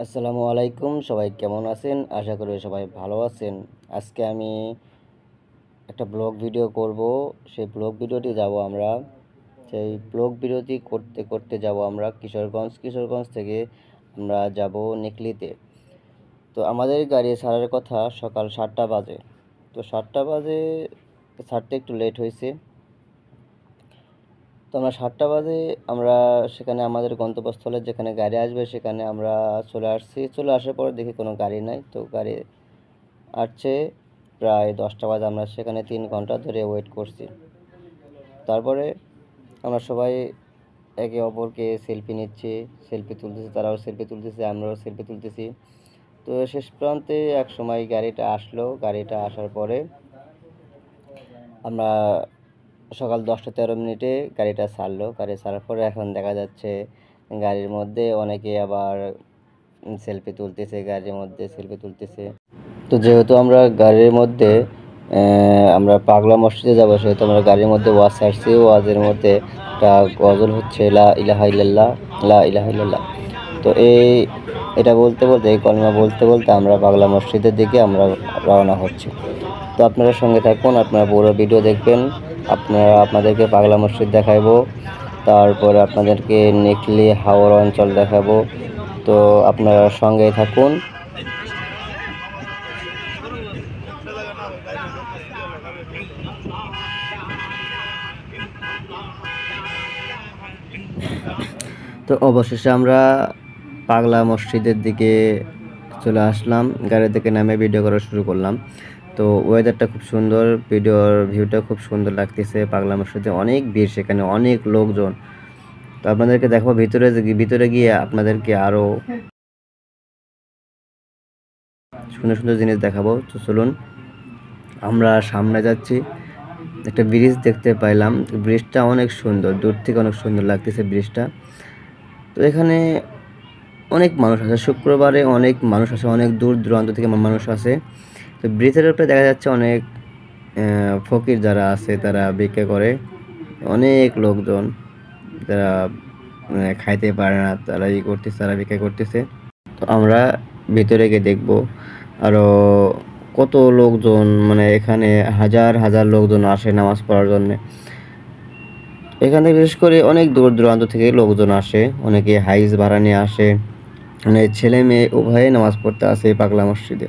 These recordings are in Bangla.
আসসালামু আলাইকুম, সবাই কেমন আছেন? আশা করি সবাই ভালো আছেন। আজকে আমি একটা ব্লগ ভিডিও করব। সেই ব্লগ ভিডিওটি যাব আমরা সেই ব্লগ ভিডিওটি করতে করতে যাব আমরা কিশোরগঞ্জ থেকে আমরা যাব নিকলিতে। তো আমাদের গাড়ি ছাড়ার কথা সকাল 7টা বাজে। তো 7টা বাজে ছাড়তে একটু লেট হয়েছে। তো আমরা 7টা বাজে আমরা সেখানে আমাদের গন্তব্যস্থলে যেখানে গাড়ি আসবে সেখানে আমরা চলে আসার পর দেখি কোনো গাড়ি নাই। তো গাড়ি আসছে প্রায় 10টা বাজে। আমরা সেখানে 3 ঘন্টা ধরে ওয়েট করছি। তারপরে আমরা সবাই একে অপরকে সেলফি নিচ্ছি, সেলফি তুলতেছি, তারাও সেলফি তুলতেছে, আমরাও সেলফি তুলতেছি। তো শেষ প্রান্তে এক সময় গাড়িটা আসলো। গাড়িটা আসার পরে আমরা সকাল 10টা 13 মিনিটে গাড়িটা ছাড়লো। গাড়ি ছাড়ার পরে এখন দেখা যাচ্ছে গাড়ির মধ্যে অনেকে আবার সেলফি তুলতেছে, গাড়ির মধ্যে সেলফি তুলতেছে। তো যেহেতু আমরা গাড়ির মধ্যে আমরা পাগলা মসজিদে যাবো, সেহেতু আমরা গাড়ির মধ্যে ওয়াজ ছাড়ছি। ওয়াজের মধ্যে একটা গজল হচ্ছে লা ইলাহা ইল্লাল্লাহ, লা ইলাহা ইল্লাল্লাহ। তো এটা বলতে বলতে, এই কলমা বলতে বলতে আমরা পাগলা মসজিদের দিকে আমরা রওনা হচ্ছি। তো আপনারা সঙ্গে থাকুন, আপনারা পুরো ভিডিও দেখবেন। আপনাদেরকে পাগলা মসজিদ দেখাবো, তারপরে আপনাদেরকে নিকলি হাওর অঞ্চল দেখাবো। তো আপনারা সঙ্গেই থাকুন। তো অবশেষে আমরা পাগলা মসজিদের দিকে চলে আসলাম। গাড়ি থেকে নামে ভিডিও করা শুরু করলাম। তো ওয়েদারটা খুব সুন্দর, ভিডিওর ভিউটা খুব সুন্দর লাগতেছে। পাগলা মসজিদে অনেক ভিড়, সেখানে অনেক লোকজন। তো আপনাদেরকে দেখো ভিতরে গিয়ে আপনাদেরকে আরও সুন্দর সুন্দর জিনিস দেখাবো। তো চলুন, আমরা সামনে যাচ্ছি। একটা ব্রিজ দেখতে পাইলাম, ব্রিজটা অনেক সুন্দর, দূর থেকে অনেক সুন্দর লাগতেছে ব্রিজটা। তো এখানে অনেক মানুষ আছে, শুক্রবারে অনেক মানুষ আছে, অনেক দূর দূরান্ত থেকে মানুষ আছে। তো ব্রিজের উপরে দেখা যাচ্ছে অনেক ফকির যারা আছে তারা ভিক্ষা করে। অনেক লোকজন যারা খাইতে পারে না তারা তারা ভিক্ষা করতেছে। তো আমরা ভিতরে গিয়ে দেখবো আরও কত লোকজন, এখানে হাজার হাজার লোকজন আসে নামাজ পড়ার জন্যে। এখান থেকে বিশেষ করে অনেক দূর দূরান্ত থেকে লোকজন আসে, অনেকে হাইজ ভাড়া নিয়ে আসে, ছেলে মেয়ে উভয়ে নামাজ পড়তে আসে পাগলা মসজিদে।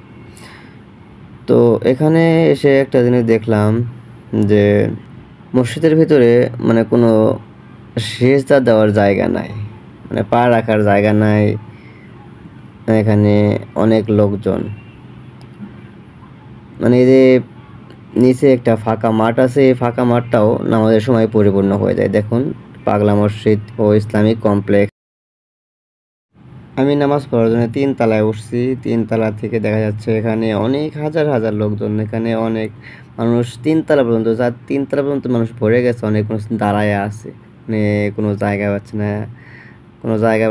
তো এখানে এসে একটা জিনিস দেখলাম যে মসজিদের ভিতরে কোনো সিজদা দেওয়ার জায়গা নাই, পা রাখার জায়গা নাই। এখানে অনেক লোকজন, এই যে নিচে একটা ফাঁকা মাঠ আছে, এই ফাঁকা মাঠটাও নামাজের সময় পরিপূর্ণ হয়ে যায়। দেখুন, পাগলা মসজিদ ও ইসলামিক কমপ্লেক্স। আমি নামাজ পড়ার জন্য 3 তলায় উঠছি। 3 তলা থেকে দেখা যাচ্ছে এখানে অনেক হাজার হাজার লোকজন, এখানে অনেক মানুষ 3 তলা পর্যন্ত, 3 তলা পর্যন্ত মানুষ ভরে গেছে। অনেক মানুষ দাঁড়ায় আছে, কোনো জায়গা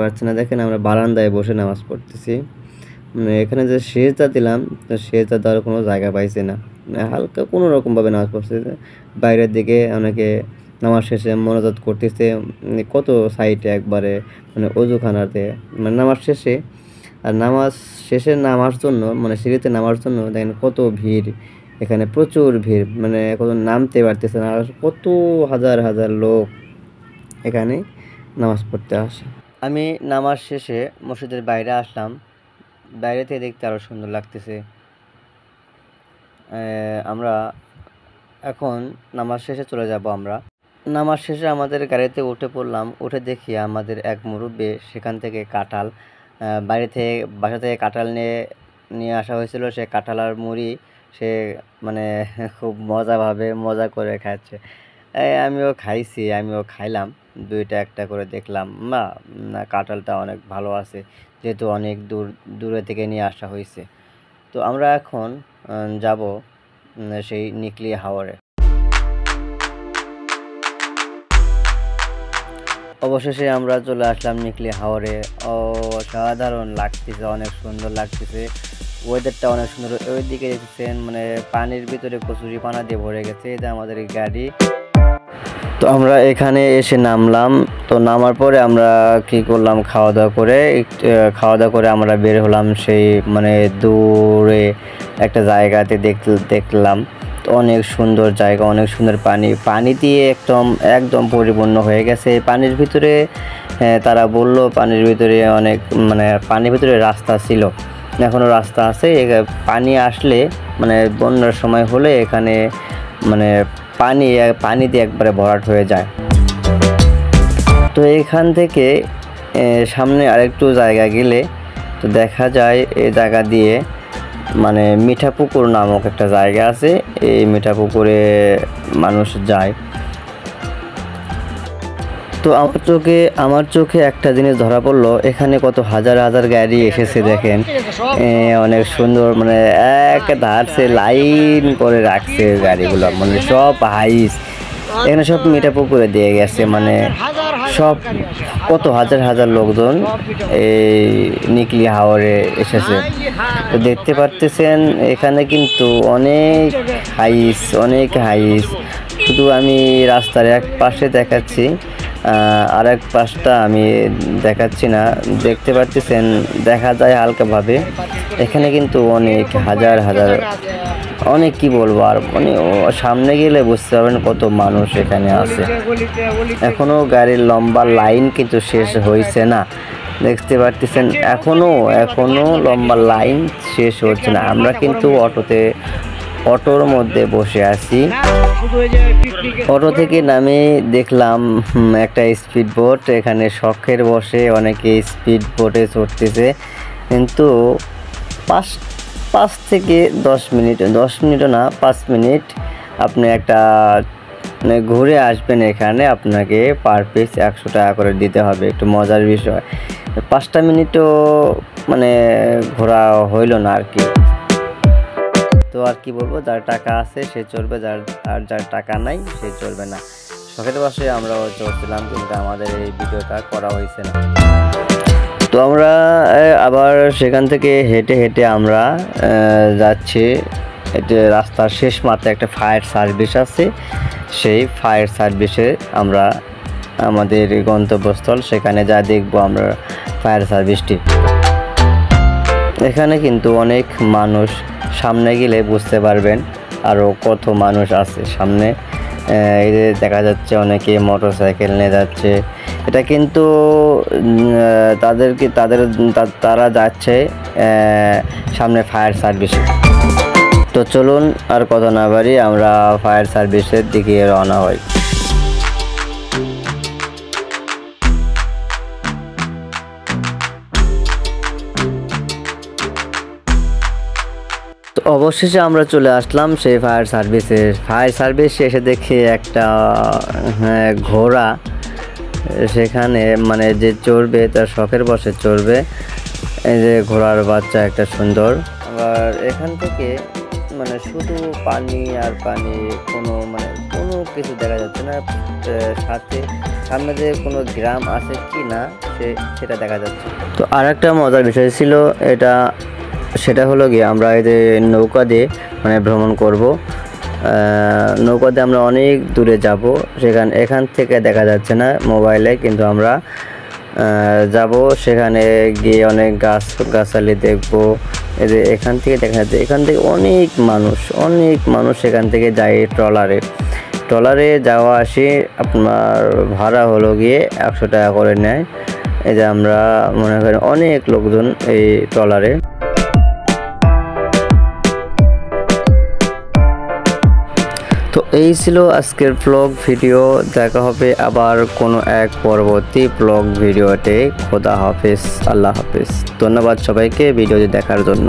পাচ্ছে না। দেখেন, আমরা বারান্দায় বসে নামাজ পড়তেছি। এখানে যে সিজদা দিলাম, তো সিজদা দেওয়ার কোনো জায়গা পাইছি না। হালকা কোনো রকমভাবে নামাজ পড়ছে। বাইরের দিকে অনেকে নামাজ শেষে মোনাজাত করতেছে, কত সাইডে একবারে, অজুখানাতে, নামাজ শেষে। আর নামাজ শেষে নামার জন্য, সিঁড়িতে নামার জন্য দেখেন কত ভিড়। এখানে প্রচুর ভিড়, কত নামতে পারতেছে না। কত হাজার হাজার লোক এখানে নামাজ পড়তে আসে। আমি নামাজ শেষে মসজিদের বাইরে আসলাম। বাইরে থেকে দেখতে আরও সুন্দর লাগতেছে। আমরা এখন নামাজ শেষে চলে যাব। আমরা নামাজ শেষে আমাদের গাড়িতে উঠে পড়লাম। উঠে দেখি আমাদের এক মুরব্বি সেখান থেকে কাঁঠাল, বাসা থেকে কাঁঠাল নিয়ে আসা হয়েছিল। সে কাঁঠাল আর মুড়ি সে খুব মজা করে খাচ্ছে। আমিও খাইলাম, দুইটা একটা করে দেখলাম। না, কাঁঠালটা অনেক ভালো আছে, যেহেতু অনেক দূরে থেকে নিয়ে আসা হয়েছে। তো আমরা এখন যাব সেই নিকলি হাওরে। অবশেষে আমরা চলে আসলাম নিকলি হাওরে। অসাধারণ লাগতেছে, অনেক সুন্দর লাগতেছে। ওয়েদারটা অনেক সুন্দর। ওইদিকে দেখছেন পানির ভিতরে কচুরি পানা দিয়ে ভরে গেছে। এটা আমাদের গাড়ি। তো আমরা এখানে এসে নামলাম। তো নামার পরে আমরা কি করলাম, খাওয়া দাওয়া করে আমরা বের হলাম সেই মানে দূরে একটা জায়গাতে দেখলাম। তো অনেক সুন্দর জায়গা, অনেক সুন্দর পানি দিয়ে একদম পরিপূর্ণ হয়ে গেছে। পানির ভিতরে তারা বলল পানির ভিতরে অনেক মানে পানির ভিতরে রাস্তা ছিল, এখনও রাস্তা আছে। পানি আসলে মানে বন্যার সময় হলে এখানে মানে পানি দিয়ে একবারে ভরাট হয়ে যায়। তো এখান থেকে সামনে আরেকটু জায়গা গেলে তো দেখা যায় এই জায়গা দিয়ে মানে মিঠাপুকুর নামক একটা জায়গা আছে। এই মিঠাপুকুরে মানুষ যায়। তো আমার চোখে একটা জিনিস ধরা পড়লো, এখানে কত হাজার হাজার গাড়ি এসেছে দেখেন। অনেক সুন্দর মানে এক ধারছে লাইন করে রাখছে গাড়িগুলো, মানে সব হাইস এখানে সব মিঠাপুকুরে দিয়ে গেছে। মানে সব কত হাজার হাজার লোকজন এই নিকলি হাওরে এসেছে। তো দেখতে পারতেছেন এখানে কিন্তু অনেক হাইস। শুধু আমি রাস্তার এক পাশে দেখাচ্ছি, আর এক পাশটা আমি দেখাচ্ছি না। দেখতে পাচ্ছেন, দেখা যায় হালকাভাবে। এখানে কিন্তু অনেক হাজার অনেক কি বলবো, আর মানে সামনে গেলে বুঝতে পারবেন কত মানুষ এখানে আছে। এখনো গাড়ির লম্বা লাইন কিন্তু শেষ হয়েছে না, দেখতে পাচ্ছেন এখনো লম্বা লাইন শেষ হচ্ছে না। আমরা কিন্তু অটোর মধ্যে বসে আছি। অটো থেকে নামে দেখলাম একটা স্পিড বোট, এখানে শখের বসে অনেকে স্পিড বোটে চড়তেছে। কিন্তু 5 থেকে 10 মিনিট আপনি একটা মানে ঘুরে আসবেন। এখানে আপনাকে পার পিস 100 টাকা করে দিতে হবে। একটু মজার বিষয়, 5টা মিনিটও মানে ঘোরা হইল না আর কি। তো আর কি বলবো, যার টাকা আছে সে চলবে, যার টাকা নাই সে চলবে না। শখের বসে আমরাও চলছিলাম, কিন্তু আমাদের এই ভিডিওটা করা হয়েছে না। তো আমরা আবার সেখান থেকে হেঁটে আমরা যাচ্ছি। এটা রাস্তার শেষ মাথায় একটা ফায়ার সার্ভিস আছে। সেই ফায়ার সার্ভিসে আমরা আমাদের গন্তব্যস্থল, সেখানে যা দেখবো আমরা ফায়ার সার্ভিসটি। এখানে কিন্তু অনেক মানুষ, সামনে গেলে বুঝতে পারবেন আরও কত মানুষ আছে সামনে। এই যে দেখা যাচ্ছে অনেকে মোটরসাইকেল নিয়ে যাচ্ছে। এটা কিন্তু তারা যাচ্ছে সামনে ফায়ার সার্ভিসে। তো চলুন আর কথা না বাড়ি, আমরা ফায়ার সার্ভিসের দিকে রওনা হই। তো অবশেষে আমরা চলে আসলাম সেই ফায়ার সার্ভিসে এসে দেখি একটা ঘোড়া, সেখানে মানে যে চড়বে তার শখের বসে চড়বে। এই যে ঘোড়ার বাচ্চা একটা সুন্দর। আবার এখান থেকে মানে শুধু পানি আর পানি, কোনো কিছু দেখা যাচ্ছে না। সামনে যে কোনো গ্রাম আছে কি না সেটা দেখা যাচ্ছে। তো আর একটা মজার বিষয় ছিল সেটা হলো গিয়ে আমরা এই যে নৌকা দিয়ে মানে ভ্রমণ করব। নৌকা দিয়ে আমরা অনেক দূরে যাব, এখান থেকে দেখা যাচ্ছে না মোবাইলে, কিন্তু আমরা যাব। সেখানে গিয়ে অনেক গাছালি দেখব। এই যে এখান থেকে দেখা যাচ্ছে, এখান থেকে অনেক মানুষ এখান থেকে যায় ট্রলারে যাওয়া আসি। আপনার ভাড়া হলো গিয়ে 100 টাকা করে নেয়। এই যে আমরা মনে করি অনেক লোকজন এই ট্রলারে। তো এই ছিল আজকের ব্লগ ভিডিও। দেখা হবে আবার কোনো এক পরবর্তী ব্লগ ভিডিওতে। খোদা হাফেজ, আল্লাহ হাফেজ। ধন্যবাদ সবাইকে ভিডিওটি দেখার জন্য।